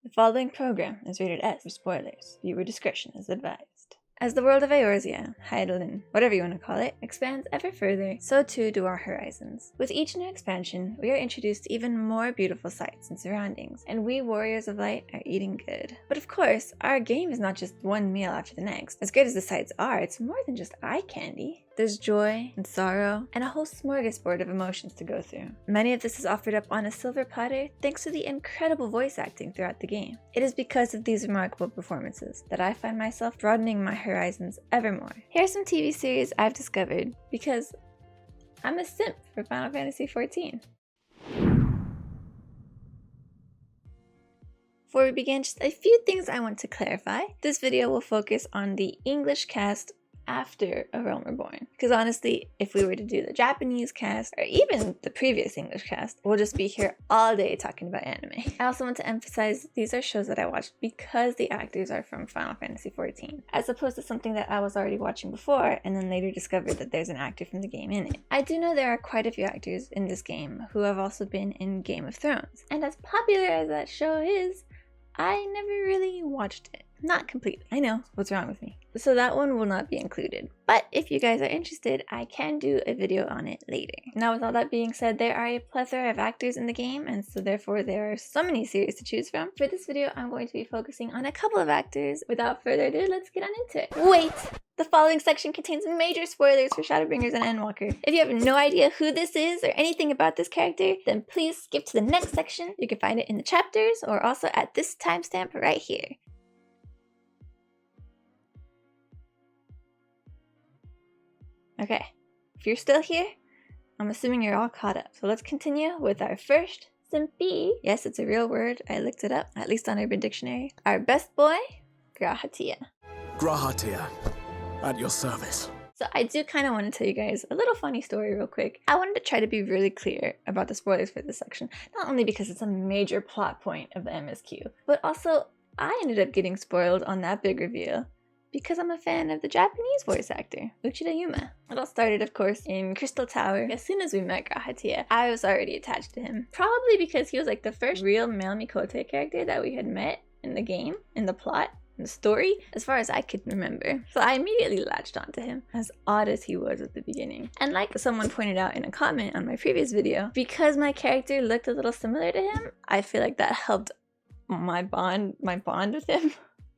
The following program is rated S for spoilers. Viewer discretion is advised. As the world of Eorzea, Hydaelyn, whatever you want to call it, expands ever further, so too do our horizons. With each new expansion, we are introduced to even more beautiful sights and surroundings, and we warriors of light are eating good. But of course, our game is not just one meal after the next. As good as the sights are, it's more than just eye candy. There's joy and sorrow, and a whole smorgasbord of emotions to go through. Many of this is offered up on a silver platter thanks to the incredible voice acting throughout the game. It is because of these remarkable performances that I find myself broadening my horizons evermore. Here are some TV series I've discovered because I'm a simp for Final Fantasy XIV. Before we begin, just a few things I want to clarify. This video will focus on the English cast after A Realm Reborn. Because honestly, if we were to do the Japanese cast, or even the previous English cast, we'll just be here all day talking about anime. I also want to emphasize these are shows that I watched because the actors are from Final Fantasy XIV, as opposed to something that I was already watching before and then later discovered that there's an actor from the game in it. I do know there are quite a few actors in this game who have also been in Game of Thrones, and as popular as that show is, I never really watched it. Not completely. I know, what's wrong with me? So that one will not be included. But if you guys are interested, I can do a video on it later. Now with all that being said, there are a plethora of actors in the game, and so therefore there are so many series to choose from. For this video, I'm going to be focusing on a couple of actors. Without further ado, let's get on into it. Wait! The following section contains major spoilers for Shadowbringers and Endwalker. If you have no idea who this is or anything about this character, then please skip to the next section. You can find it in the chapters or also at this timestamp right here. Okay, if you're still here, I'm assuming you're all caught up. So let's continue with our first Simpy. Yes, it's a real word. I looked it up, at least on Urban Dictionary. Our best boy, G'rahatia. G'rahatia, at your service. So I do kind of want to tell you guys a little funny story real quick. I wanted to try to be really clear about the spoilers for this section, not only because it's a major plot point of the MSQ, but also I ended up getting spoiled on that big reveal because I'm a fan of the Japanese voice actor, Uchida Yuma. It all started, of course, in Crystal Tower. As soon as we met G'rahatia, I was already attached to him. Probably because he was like the first real male Mikote character that we had met in the game, in the plot, in the story, as far as I could remember. So I immediately latched onto him, as odd as he was at the beginning. And like someone pointed out in a comment on my previous video, because my character looked a little similar to him, I feel like that helped my bond with him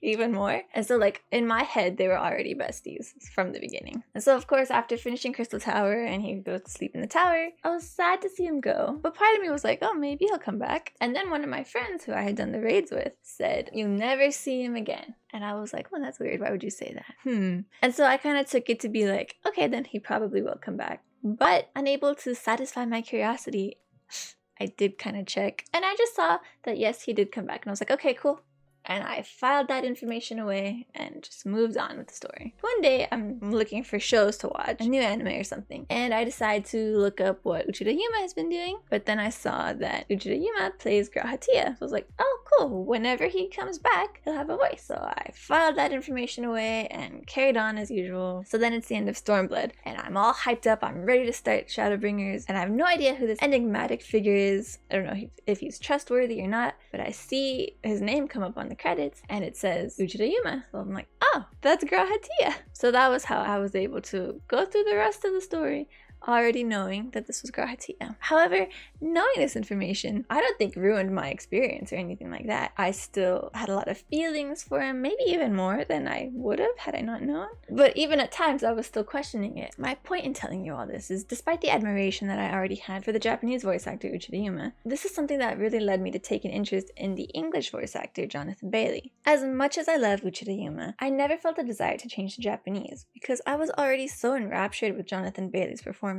even more. And so like in my head, they were already besties from the beginning. And so of course, after finishing Crystal Tower and he goes to sleep in the tower, I was sad to see him go. But part of me was like, oh, maybe he'll come back. And then one of my friends who I had done the raids with said, you never see him again. And I was like, well, that's weird. Why would you say that? And so I kind of took it to be like, okay, then he probably will come back. But unable to satisfy my curiosity, I did kind of check. And I just saw that yes, he did come back. And I was like, okay, cool. And I filed that information away and just moved on with the story. One day, I'm looking for shows to watch, a new anime or something, and I decide to look up what Uchida Yuma has been doing, but then I saw that Uchida Yuma plays G'rahatia. So I was like, oh, cool, whenever he comes back, he'll have a voice. So I filed that information away and carried on as usual. So then it's the end of Stormblood, and I'm all hyped up, I'm ready to start Shadowbringers, and I have no idea who this enigmatic figure is. I don't know if he's trustworthy or not, but I see his name come up on the credits and it says Uchida Yuma. So I'm like, oh, that's G'rahatia. So that was how I was able to go through the rest of the story already knowing that this was G'rahatia. However, knowing this information, I don't think ruined my experience or anything like that. I still had a lot of feelings for him, maybe even more than I would have had I not known. But even at times, I was still questioning it. My point in telling you all this is, despite the admiration that I already had for the Japanese voice actor Uchida Yuma, this is something that really led me to take an interest in the English voice actor Jonathan Bailey. As much as I love Uchida Yuma, I never felt a desire to change to Japanese because I was already so enraptured with Jonathan Bailey's performance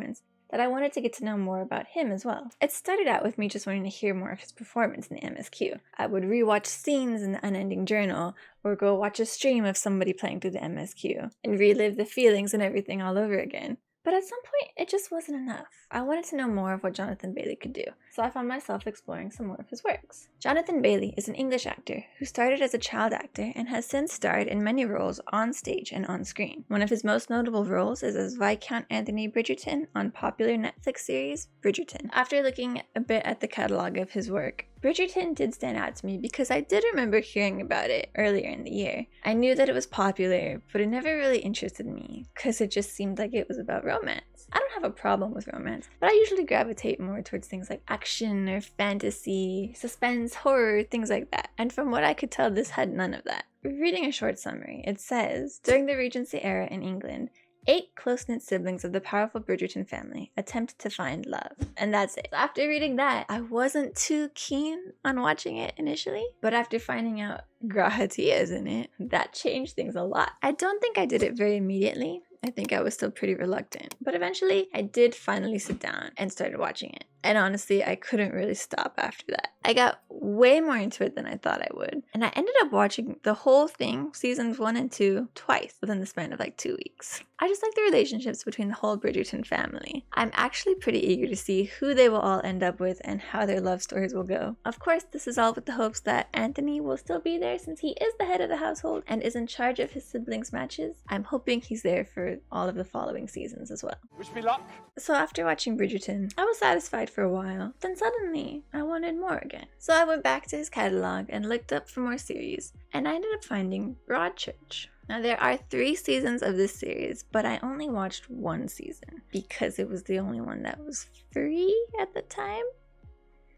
that I wanted to get to know more about him as well. It started out with me just wanting to hear more of his performance in the MSQ. I would rewatch scenes in the Unending Journal or go watch a stream of somebody playing through the MSQ and relive the feelings and everything all over again. But at some point, it just wasn't enough. I wanted to know more of what Jonathan Bailey could do, so I found myself exploring some more of his works. Jonathan Bailey is an English actor who started as a child actor and has since starred in many roles on stage and on screen. One of his most notable roles is as Viscount Anthony Bridgerton on popular Netflix series Bridgerton. After looking a bit at the catalog of his work, Bridgerton did stand out to me because I did remember hearing about it earlier in the year. I knew that it was popular, but it never really interested me because it just seemed like it was about romance. I don't have a problem with romance, but I usually gravitate more towards things like action or fantasy, suspense, horror, things like that. And from what I could tell, this had none of that. Reading a short summary, it says, during the Regency era in England, 8 close-knit siblings of the powerful Bridgerton family attempt to find love. And that's it. After reading that, I wasn't too keen on watching it initially, but after finding out Grahatia is in it, that changed things a lot. I don't think I did it very immediately. I think I was still pretty reluctant, but eventually I did finally sit down and started watching it. And honestly, I couldn't really stop after that. I got way more into it than I thought I would. And I ended up watching the whole thing, seasons 1 and 2, twice within the span of like 2 weeks. I just like the relationships between the whole Bridgerton family. I'm actually pretty eager to see who they will all end up with and how their love stories will go. Of course, this is all with the hopes that Anthony will still be there since he is the head of the household and is in charge of his siblings' matches. I'm hoping he's there for all of the following seasons as well. Wish me luck. So after watching Bridgerton, I was satisfied for a while. Then suddenly, I wanted more again. So I went back to his catalog and looked up for more series, and I ended up finding Broadchurch. Now there are 3 seasons of this series, but I only watched 1 season because it was the only one that was free at the time.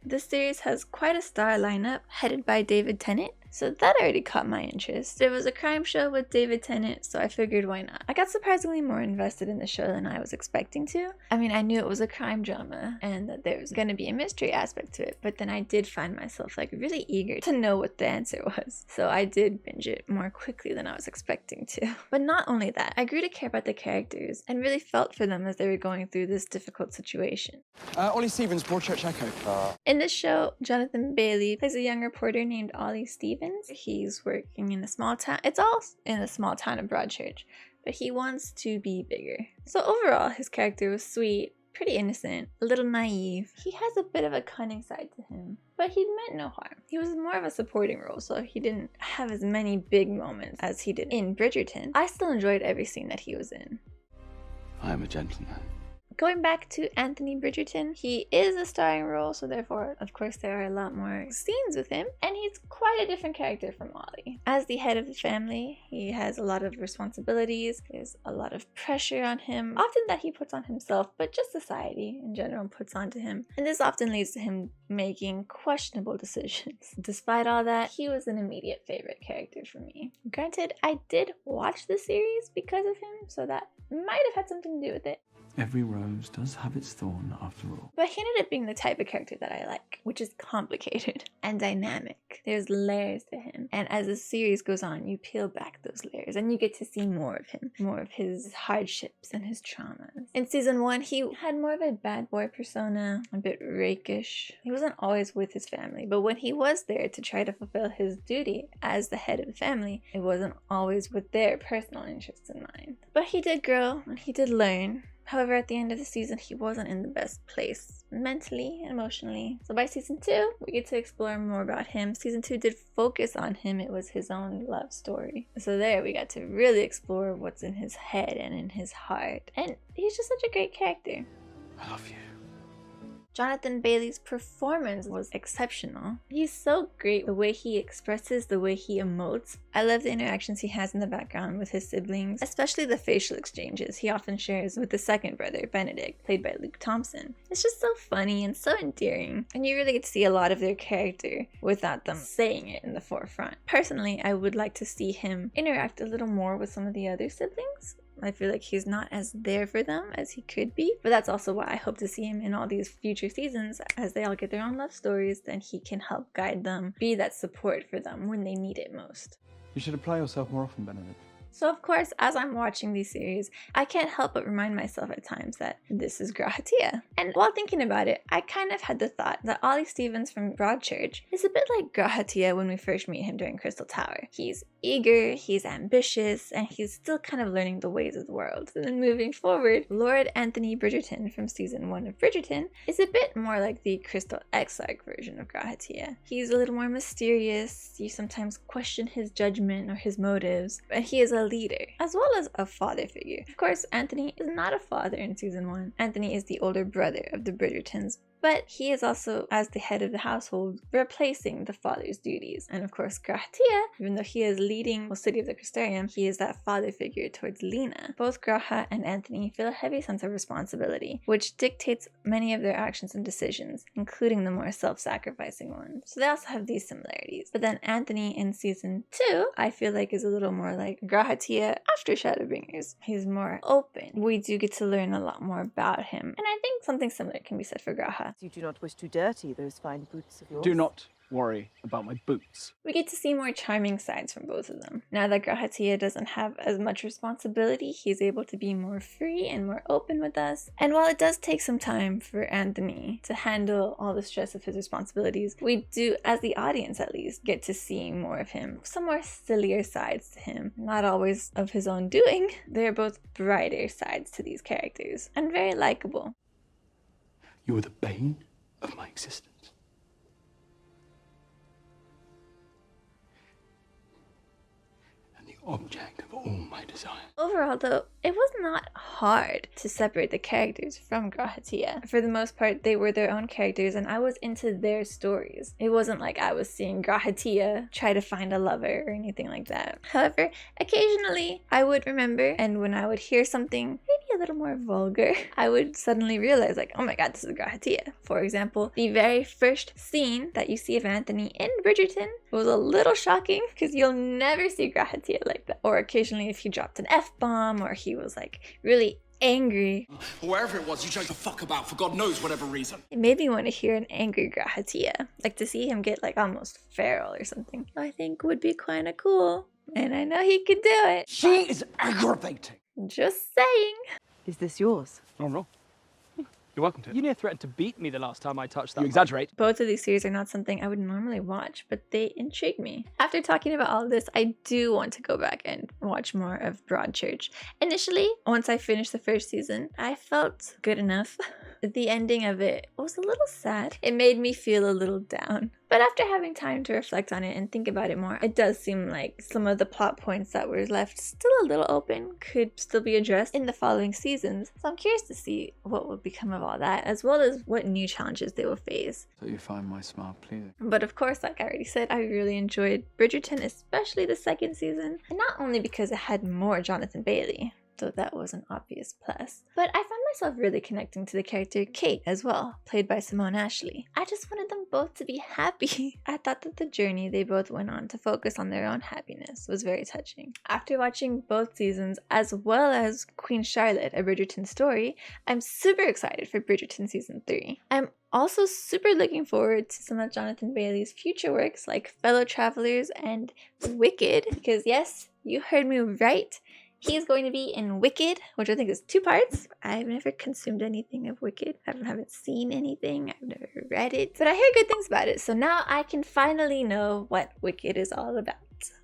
This series has quite a star lineup headed by David Tennant, so that already caught my interest. It was a crime show with David Tennant, so I figured why not. I got surprisingly more invested in the show than I was expecting to. I mean, I knew it was a crime drama and that there was going to be a mystery aspect to it, but then I did find myself like really eager to know what the answer was. So I did binge it more quickly than I was expecting to. But not only that, I grew to care about the characters and really felt for them as they were going through this difficult situation. Ollie Stevens, Broadchurch Echo. In this show, Jonathan Bailey plays a young reporter named Ollie Stevens. He's working in a small town. It's all in a small town of Broadchurch, but he wants to be bigger. So overall, his character was sweet, pretty innocent, a little naive. He has a bit of a cunning side to him, but he meant no harm. He was more of a supporting role, so he didn't have as many big moments as he did in Bridgerton. I still enjoyed every scene that he was in. I am a gentleman. Going back to Anthony Bridgerton, he is a starring role, so therefore, of course, there are a lot more scenes with him, and he's quite a different character from Ollie. As the head of the family, he has a lot of responsibilities, there's a lot of pressure on him, often that he puts on himself, but just society in general puts onto him, and this often leads to him making questionable decisions. Despite all that, he was an immediate favorite character for me. Granted, I did watch the series because of him, so that might have had something to do with it. Every rose does have its thorn after all. But he ended up being the type of character that I like, which is complicated and dynamic. There's layers to him. And as the series goes on, you peel back those layers and you get to see more of him, more of his hardships and his traumas. In season 1, he had more of a bad boy persona, a bit rakish. He wasn't always with his family, but when he was there to try to fulfill his duty as the head of the family, it wasn't always with their personal interests in mind. But he did grow and he did learn. However, at the end of the season, he wasn't in the best place mentally and emotionally. So by season 2, we get to explore more about him. Season 2 did focus on him. It was his own love story. So there we got to really explore what's in his head and in his heart. And he's just such a great character. I love you. Jonathan Bailey's performance was exceptional. He's so great, the way he expresses, the way he emotes. I love the interactions he has in the background with his siblings, especially the facial exchanges he often shares with the second brother, Benedict, played by Luke Thompson. It's just so funny and so endearing, and you really get to see a lot of their character without them saying it in the forefront. Personally, I would like to see him interact a little more with some of the other siblings. I feel like he's not as there for them as he could be, but that's also why I hope to see him in all these future seasons. As they all get their own love stories, then he can help guide them, be that support for them when they need it most. You should apply yourself more often, Benedict. So of course, as I'm watching these series, I can't help but remind myself at times that this is Grahatia. And while thinking about it, I kind of had the thought that Ollie Stevens from Broadchurch is a bit like Grahatia when we first meet him during Crystal Tower. He's eager, he's ambitious, and he's still kind of learning the ways of the world. And then moving forward, Lord Anthony Bridgerton from season 1 of Bridgerton is a bit more like the Crystal Exarch version of Grahatia. He's a little more mysterious, you sometimes question his judgment or his motives, but he is a leader, as well as a father figure. Of course, Anthony is not a father in season 1. Anthony is the older brother of the Bridgertons, but he is also, as the head of the household, replacing the father's duties. And of course, Grahatia, even though he is leading the city of the Crystarium, he is that father figure towards Lena. Both Graha and Anthony feel a heavy sense of responsibility, which dictates many of their actions and decisions, including the more self-sacrificing ones. So they also have these similarities. But then Anthony in season 2, I feel like is a little more like Grahatia after Shadowbringers. He's more open. We do get to learn a lot more about him. And I think something similar can be said for Graha. You do not wish to dirty those fine boots of yours. Do not worry about my boots. We get to see more charming sides from both of them. Now that Grahatia doesn't have as much responsibility, he's able to be more free and more open with us. And while it does take some time for Anthony to handle all the stress of his responsibilities, we do, as the audience at least, get to see more of him. Some more sillier sides to him. Not always of his own doing. They're both brighter sides to these characters. And very likable. You are the bane of my existence. Object of all my desire. Overall though, it was not hard to separate the characters from Grahatia. For the most part, they were their own characters and I was into their stories. It wasn't like I was seeing Grahatia try to find a lover or anything like that. However, occasionally I would remember, and when I would hear something maybe a little more vulgar, I would suddenly realize like, oh my god, this is Grahatia. For example, the very first scene that you see of Anthony in Bridgerton was a little shocking because you'll never see Grahatia like that. Or occasionally if he dropped an F-bomb or he was like really angry. Wherever it was you chose to fuck about for God knows whatever reason. It made me want to hear an angry Grahatia. Like to see him get like almost feral or something. I think would be kind of cool. And I know he could do it. She is aggravating. Just saying. Is this yours? Oh no. You're welcome to. You near threatened to beat me the last time I touched that. You exaggerate. Both of these series are not something I would normally watch, but they intrigue me. After talking about all of this, I do want to go back and watch more of Broadchurch. Initially, once I finished the first season, I felt good enough. The ending of it was a little sad. It made me feel a little down. But after having time to reflect on it and think about it more, it does seem like some of the plot points that were left still a little open could still be addressed in the following seasons. So I'm curious to see what will become of all that, as well as what new challenges they will face. So you find my smile pleasing. But of course, like I already said, I really enjoyed Bridgerton, especially the second season. And not only because it had more Jonathan Bailey, though that was an obvious plus. But I found myself really connecting to the character Kate as well, played by Simone Ashley. I just wanted them both to be happy. I thought that the journey they both went on to focus on their own happiness was very touching. After watching both seasons, as well as Queen Charlotte, A Bridgerton Story, I'm super excited for Bridgerton Season 3. I'm also super looking forward to some of Jonathan Bailey's future works like Fellow Travelers and Wicked, because yes, you heard me right. He is going to be in Wicked, which I think is 2 parts. I've never consumed anything of Wicked. I haven't seen anything. I've never read it. But I hear good things about it. So now I can finally know what Wicked is all about.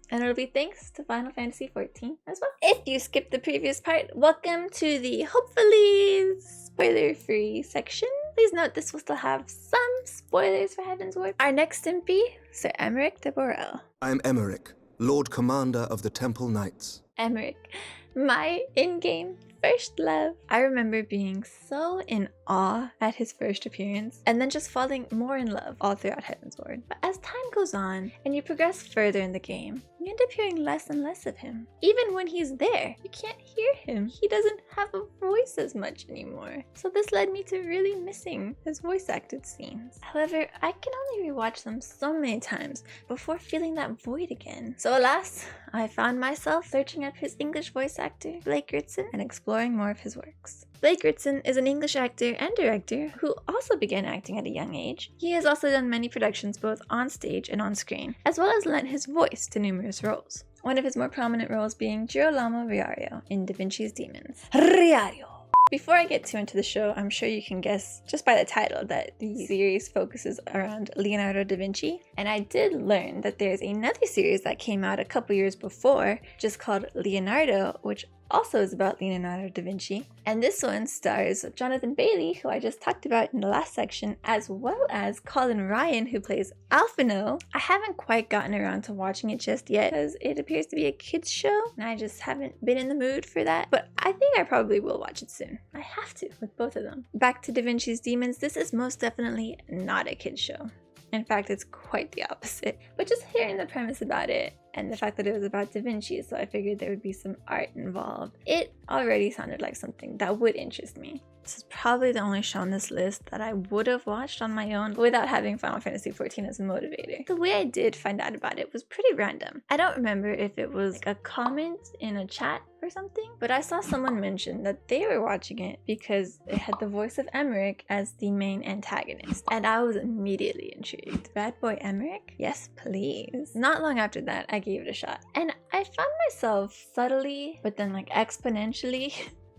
And it'll be thanks to Final Fantasy XIV as well. If you skipped the previous part, welcome to the hopefully spoiler-free section. Please note this will still have some spoilers for Heaven's Ward. Our next Simpy, Sir Emmerich de Borel. I am Emmerich, Lord Commander of the Temple Knights. Emmerich, my in-game first love. I remember being so in awe at his first appearance and then just falling more in love all throughout Heaven's Ward. But as time goes on and you progress further in the game, you end up hearing less and less of him. Even when he's there, you can't hear him. He doesn't have a voice as much anymore. So this led me to really missing his voice acted scenes. However, I can only rewatch them so many times before feeling that void again. So alas, I found myself searching up his English voice actor, Blake Ritson, and exploring more of his works. Blake Ritson is an English actor and director who also began acting at a young age. He has also done many productions both on stage and on screen, as well as lent his voice to numerous roles. One of his more prominent roles being Girolamo Riario in Da Vinci's Demons. Riario! Before I get too into the show, I'm sure you can guess just by the title that the series focuses around Leonardo da Vinci. And I did learn that there's another series that came out a couple years before, just called Leonardo, which also is about Leonardo da Vinci. And this one stars Jonathan Bailey, who I just talked about in the last section, as well as Colin Ryan, who plays Alphino. I haven't quite gotten around to watching it just yet because it appears to be a kids show and I just haven't been in the mood for that. But I think I probably will watch it soon. I have to with both of them. Back to Da Vinci's Demons, this is most definitely not a kids show. In fact, it's quite the opposite. But just hearing the premise about it and the fact that it was about Da Vinci, so I figured there would be some art involved, it already sounded like something that would interest me. This is probably the only show on this list that I would have watched on my own without having Final Fantasy XIV as a motivator. The way I did find out about it was pretty random. I don't remember if it was like a comment in a chat or something, but I saw someone mention that they were watching it because it had the voice of Emmerich as the main antagonist, and I was immediately intrigued. Bad boy Emmerich? Yes, please. Not long after that, I gave it a shot, and I found myself subtly, but then like exponentially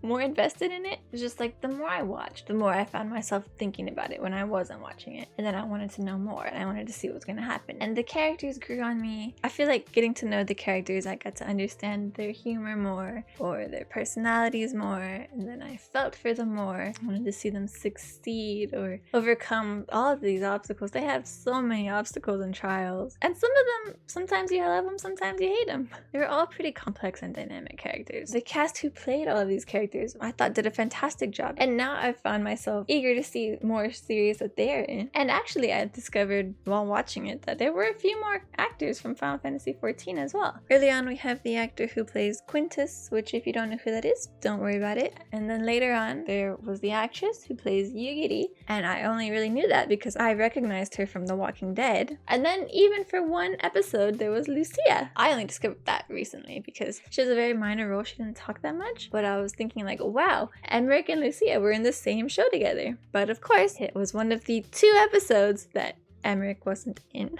more invested in it. It's just like the more I watched, the more I found myself thinking about it when I wasn't watching it. And then I wanted to know more and I wanted to see what was going to happen. And the characters grew on me. I feel like getting to know the characters, I got to understand their humor more or their personalities more. And then I felt for them more. I wanted to see them succeed or overcome all of these obstacles. They have so many obstacles and trials. And some of them, sometimes you love them, sometimes you hate them. They're all pretty complex and dynamic characters. The cast who played all of these characters I thought did a fantastic job, and now I've found myself eager to see more series that they are in. And actually I discovered while watching it that there were a few more actors from Final Fantasy XIV as well. Early on we have the actor who plays Quintus, which if you don't know who that is, don't worry about it. And then later on there was the actress who plays Yugiri, and I only really knew that because I recognized her from The Walking Dead. And then even for one episode there was Lucia. I only discovered that recently because she has a very minor role. She didn't talk that much, but I was thinking like, wow, Emmerich and Lucia were in the same show together. But of course, it was one of the 2 episodes that Emmerich wasn't in.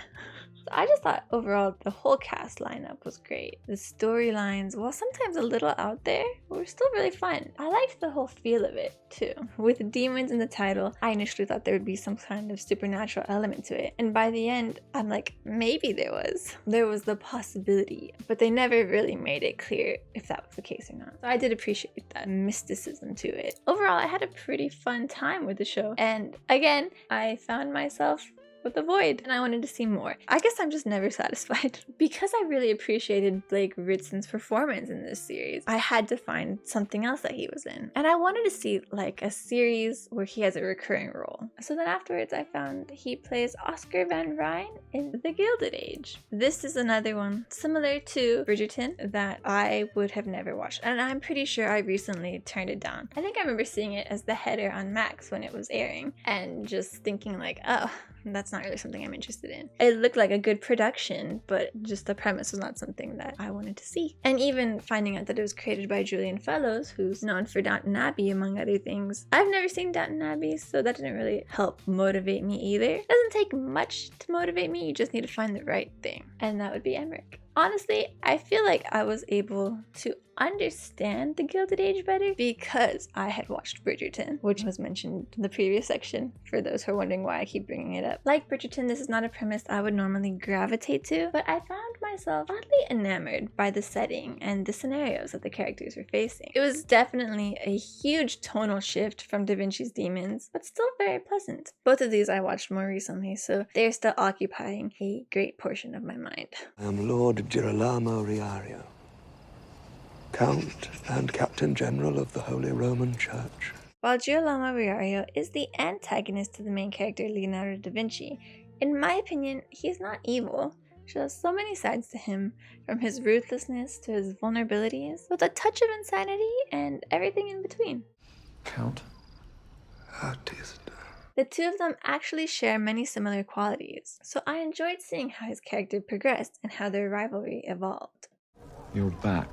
So I just thought overall the whole cast lineup was great. The storylines, while sometimes a little out there, were still really fun. I liked the whole feel of it too. With demons in the title, I initially thought there would be some kind of supernatural element to it. And by the end, I'm like, maybe there was. There was the possibility, but they never really made it clear if that was the case or not. So I did appreciate that mysticism to it. Overall, I had a pretty fun time with the show. And again, I found myself with the void and I wanted to see more. I guess I'm just never satisfied. Because I really appreciated Blake Ritson's performance in this series, I had to find something else that he was in. And I wanted to see like a series where he has a recurring role. So then afterwards I found he plays Oscar Van Ryn in The Gilded Age. This is another one similar to Bridgerton that I would have never watched. And I'm pretty sure I recently turned it down. I think I remember seeing it as the header on Max when it was airing and just thinking like, oh, that's not really something I'm interested in. It looked like a good production, but just the premise was not something that I wanted to see. And even finding out that it was created by Julian Fellows, who's known for Downton Abbey among other things. I've never seen Downton Abbey, so that didn't really help motivate me either. It doesn't take much to motivate me, you just need to find the right thing. And that would be Emmerich. Honestly, I feel like I was able to understand The Gilded Age better because I had watched Bridgerton, which was mentioned in the previous section, for those who are wondering why I keep bringing it up. Like Bridgerton, this is not a premise I would normally gravitate to, but I found myself oddly enamored by the setting and the scenarios that the characters were facing. It was definitely a huge tonal shift from Da Vinci's Demons, but still very pleasant. Both of these I watched more recently, so they're still occupying a great portion of my mind. I am Lord Girolamo Riario, Count and Captain General of the Holy Roman Church. While Girolamo Riario is the antagonist to the main character Leonardo da Vinci, in my opinion, he's not evil. There's so many sides to him, from his ruthlessness to his vulnerabilities, with a touch of insanity and everything in between. Count? Artist. The two of them actually share many similar qualities, so I enjoyed seeing how his character progressed and how their rivalry evolved. You're back.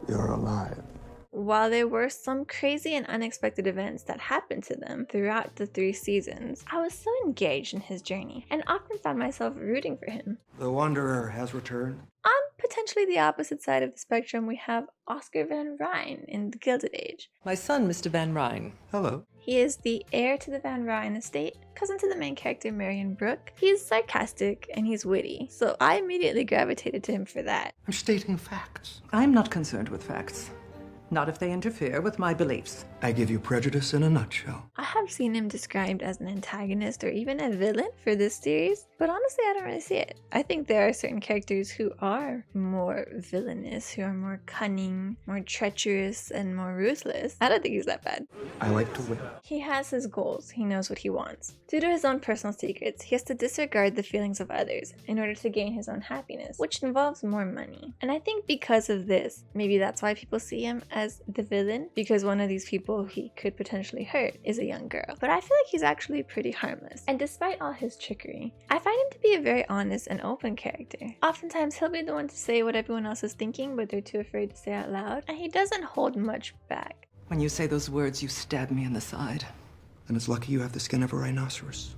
You're alive. While there were some crazy and unexpected events that happened to them throughout the 3 seasons, I was so engaged in his journey and often found myself rooting for him. The Wanderer has returned. I'm potentially the opposite side of the spectrum, we have Oscar Van Ryn in The Gilded Age. My son, Mr. Van Ryn. Hello. He is the heir to the Van Ryn estate, cousin to the main character Marion Brooke. He's sarcastic and he's witty, so I immediately gravitated to him for that. I'm stating facts. I'm not concerned with facts. Not if they interfere with my beliefs. I give you prejudice in a nutshell. I have seen him described as an antagonist or even a villain for this series, but honestly I don't really see it. I think there are certain characters who are more villainous, who are more cunning, more treacherous, and more ruthless. I don't think he's that bad. I like to win. He has his goals, he knows what he wants. Due to his own personal secrets, he has to disregard the feelings of others in order to gain his own happiness, which involves more money. And I think because of this, maybe that's why people see him as the villain, because one of these people he could potentially hurt is a young girl. But I feel like he's actually pretty harmless. And despite all his trickery, I find him to be a very honest and open character. Oftentimes he'll be the one to say what everyone else is thinking, but they're too afraid to say out loud, and he doesn't hold much back. When you say those words, you stab me in the side. And it's lucky you have the skin of a rhinoceros.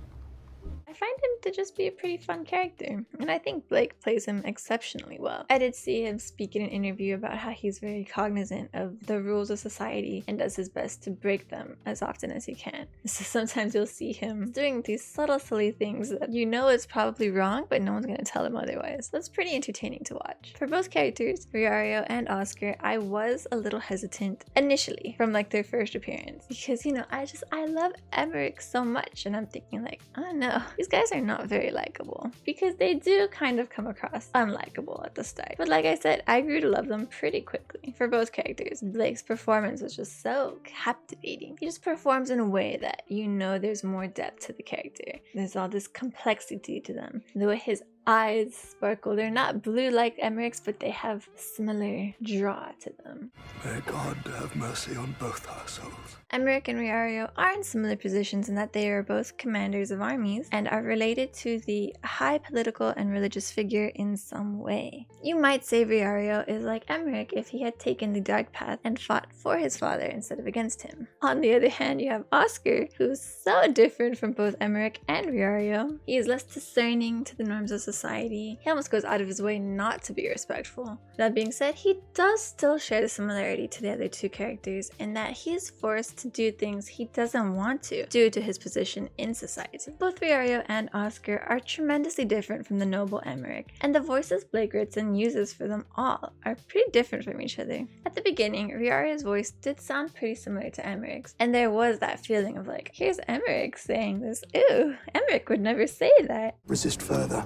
I find him to just be a pretty fun character, and I think Blake plays him exceptionally well. I did see him speak in an interview about how he's very cognizant of the rules of society and does his best to break them as often as he can. So sometimes you'll see him doing these subtle, silly things that you know is probably wrong, but no one's going to tell him otherwise. So it's pretty entertaining to watch. For both characters, Riario and Oscar, I was a little hesitant initially from like their first appearance, because you know, I love Emmerich so much, and I'm thinking like, I don't know, these guys are not very likable, because they do kind of come across unlikable at the start. But like I said, I grew to love them pretty quickly. For both characters, Blake's performance was just so captivating. He just performs in a way that you know there's more depth to the character. There's all this complexity to them. The way his eyes sparkle. They're not blue like Emmerich's, but they have similar draw to them. May God have mercy on both our souls. Emmerich and Riario are in similar positions in that they are both commanders of armies and are related to the high political and religious figure in some way. You might say Riario is like Emmerich if he had taken the dark path and fought for his father instead of against him. On the other hand, you have Oscar, who's so different from both Emmerich and Riario. He is less discerning to the norms of society. He almost goes out of his way not to be respectful. That being said, he does still share the similarity to the other two characters in that he is forced to do things he doesn't want to due to his position in society. Both Riario and Oscar are tremendously different from the noble Emmerich, and the voices Blake Ritson uses for them all are pretty different from each other. At the beginning, Riario's voice did sound pretty similar to Emmerich's, and there was that feeling of like, here's Emmerich saying this, ew, Emmerich would never say that. Resist further,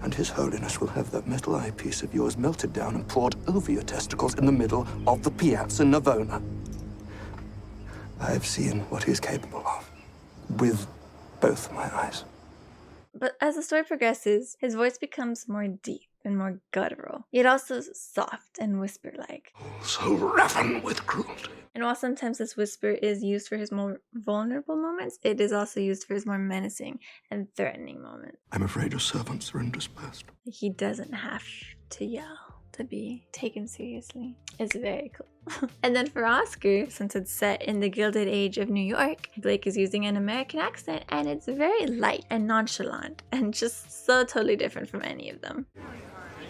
and His Holiness will have that metal eyepiece of yours melted down and poured over your testicles in the middle of the Piazza Navona. I have seen what he is capable of, with both my eyes. But as the story progresses, his voice becomes more deep and more guttural, yet also soft and whisper-like. So raven with cruelty. And while sometimes this whisper is used for his more vulnerable moments, it is also used for his more menacing and threatening moments. I'm afraid your servants are indisposed. He doesn't have to yell to be taken seriously. It's very cool. And then for Oscar, since it's set in the Gilded Age of New York, Blake is using an American accent, and it's very light and nonchalant and just so totally different from any of them.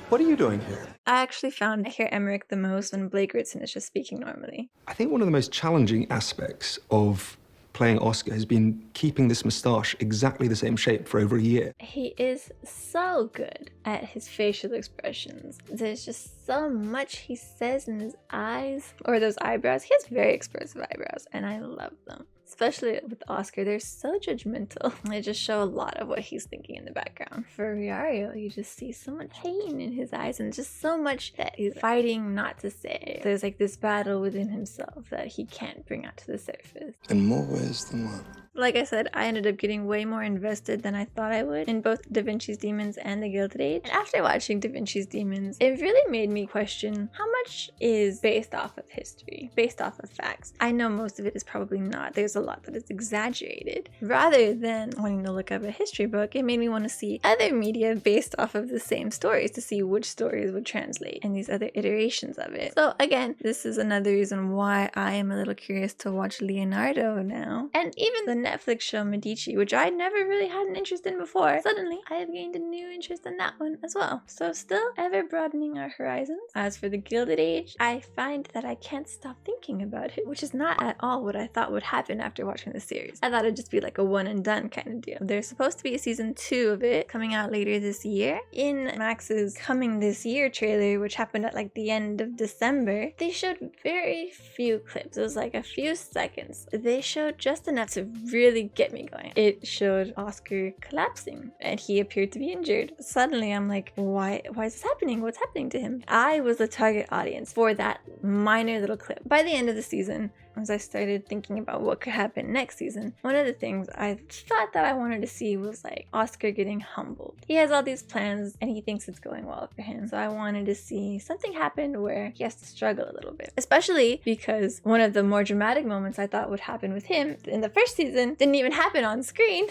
What are you doing here? I actually found I hear Emmerich the most when Blake Ritson is just speaking normally. I think one of the most challenging aspects of playing Oscar has been keeping this moustache exactly the same shape for over a year. He is so good at his facial expressions. There's just so much he says in his eyes, or those eyebrows. He has very expressive eyebrows, and I love them. Especially with Oscar, they're so judgmental. They just show a lot of what he's thinking in the background. For Riario, you just see so much pain in his eyes and just so much that he's fighting not to say. There's like this battle within himself that he can't bring out to the surface. In more ways than one. Like I said, I ended up getting way more invested than I thought I would in both Da Vinci's Demons and The Gilded Age. And after watching Da Vinci's Demons, it really made me question how much is based off of history, based off of facts. I know most of it is probably not. There's a lot that is exaggerated. Rather than wanting to look up a history book, it made me want to see other media based off of the same stories to see which stories would translate and these other iterations of it. So again, this is another reason why I am a little curious to watch Leonardo now. And even the Netflix show Medici, which I never really had an interest in before. Suddenly, I have gained a new interest in that one as well. So still ever broadening our horizons. As for the Gilded Age, I find that I can't stop thinking about it, which is not at all what I thought would happen after watching the series. I thought it'd just be like a one and done kind of deal. There's supposed to be a season 2 of it coming out later this year. In Max's Coming This Year trailer, which happened at like the end of December, they showed very few clips. It was like a few seconds. They showed just enough to really get me going. It showed Oscar collapsing and he appeared to be injured. Suddenly I'm like, why is this happening? What's happening to him? I was the target audience for that minor little clip. By the end of the season, as I started thinking about what could happen next season, one of the things I thought that I wanted to see was like Oscar getting humbled. He has all these plans and he thinks it's going well for him. So I wanted to see something happen where he has to struggle a little bit. Especially because one of the more dramatic moments I thought would happen with him in the first season didn't even happen on screen.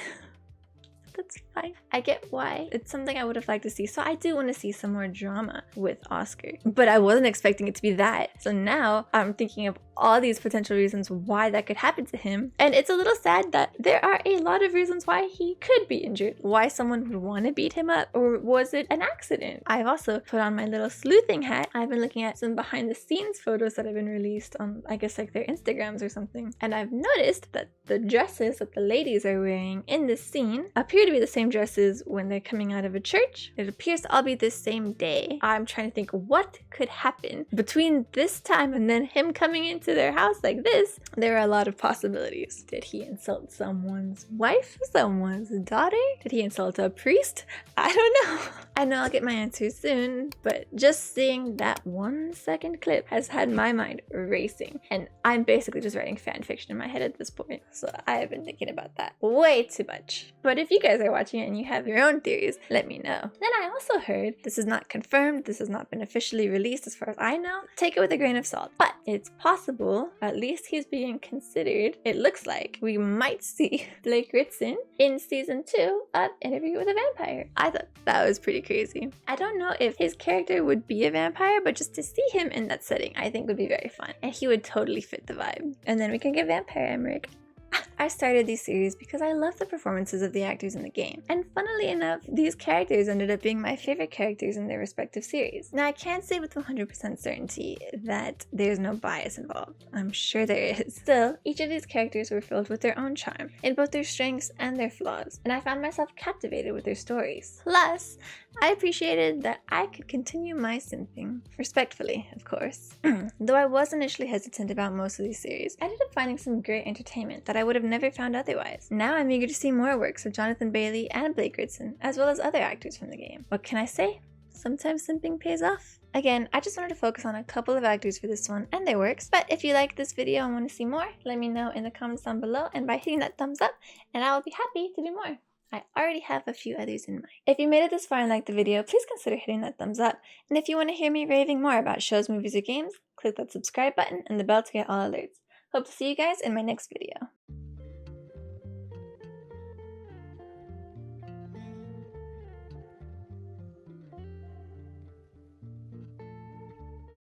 That's fine. I get why. It's something I would have liked to see. So I do want to see some more drama with Oscar. But I wasn't expecting it to be that. So now I'm thinking of all these potential reasons why that could happen to him. And it's a little sad that there are a lot of reasons why he could be injured. Why someone would want to beat him up, or was it an accident? I've also put on my little sleuthing hat. I've been looking at some behind the scenes photos that have been released on, I guess, like their Instagrams or something. And I've noticed that the dresses that the ladies are wearing in this scene appear to be the same dresses when they're coming out of a church. It appears to all be the same day. I'm trying to think what could happen between this time and then him coming into their house like this. There are a lot of possibilities. Did he insult someone's wife? Someone's daughter? Did he insult a priest? I don't know. I know I'll get my answer soon, but just seeing that 1 second clip has had my mind racing, and I'm basically just writing fan fiction in my head at this point. So I have been thinking about that way too much. But if you guys are watching it and you have your own theories, let me know. Then I also heard, this is not confirmed, this has not been officially released as far as I know, take it with a grain of salt, but it's possible, at least he's being considered, it looks like we might see Blake Ritson in season 2 of Interview with a Vampire. I thought that was pretty crazy. I don't know if his character would be a vampire, but just to see him in that setting I think would be very fun, and he would totally fit the vibe. And then we can get Vampire Emmerich. I started these series because I love the performances of the actors in the game, and funnily enough, these characters ended up being my favorite characters in their respective series. Now I can't say with 100% certainty that there's no bias involved. I'm sure there is. Still, each of these characters were filled with their own charm, in both their strengths and their flaws, and I found myself captivated with their stories. Plus, I appreciated that I could continue my simping, respectfully, of course. Though I was initially hesitant about most of these series, I ended up finding some great entertainment that I would have never found otherwise. Now I'm eager to see more works of Jonathan Bailey and Blake Ritson, as well as other actors from the game. What can I say? Sometimes simping pays off. Again, I just wanted to focus on a couple of actors for this one and their works, but if you like this video and want to see more, let me know in the comments down below and by hitting that thumbs up, and I will be happy to do more. I already have a few others in mind. If you made it this far and liked the video, please consider hitting that thumbs up. And if you want to hear me raving more about shows, movies, or games, click that subscribe button and the bell to get all alerts. Hope to see you guys in my next video.